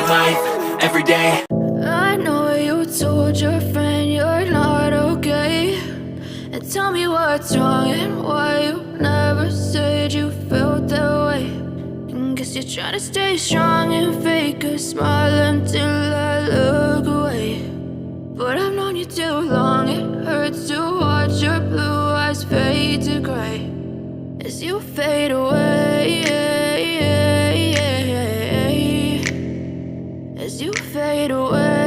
life, every day. I know you told your friend you're not okay, and tell me what's wrong and why you never said you felt that way. And guess you're trying to stay strong and fake a smile until I look away. But I've known you too long, it hurts to watch your blue eyes fade to gray as you fade away, as you fade away.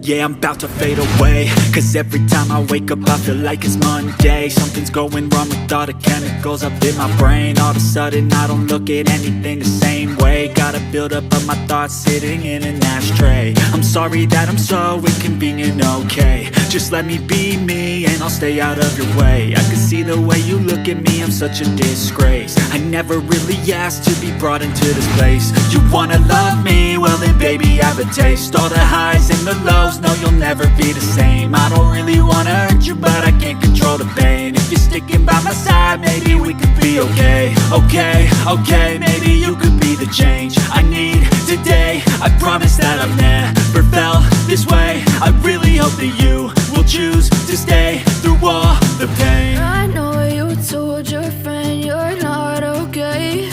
Yeah, I'm about to fade away, cause every time I wake up I feel like it's Monday. Something's going wrong with all the chemicals up in my brain. All of a sudden I don't look at anything the same way. Gotta build up of my thoughts sitting in an ashtray. I'm sorry that I'm so inconvenient, okay. Just let me be me and I'll stay out of your way. I can see the way you look at me, I'm such a disgrace. I never really asked to be brought into this place. You wanna love me? Well then baby have a taste. All the highs and the lows, no you'll never be the same. I don't really wanna hurt you but I can't control the pain. If you're sticking by my side, maybe we could be okay. Okay, maybe you could be the change I need today. I promise that I've never felt this way. I really hope that you will choose to stay through all the pain. I know you told your friend you're not okay,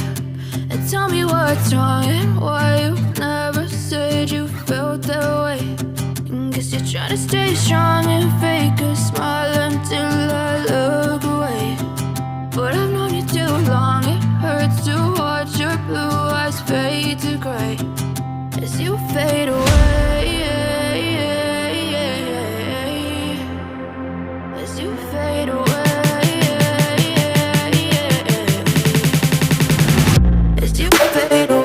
and tell me what's wrong and why you never said you felt that way. And guess you're trying to stay strong and fake a smile until I look away. But I've known you too long, it hurts to watch your blue eyes fade to gray as you fade away, as you fade away, as you fade away.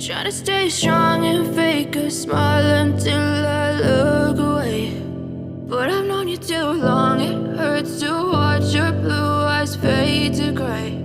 Try to stay strong and fake a smile until I look away. But I've known you too long, it hurts to watch your blue eyes fade to gray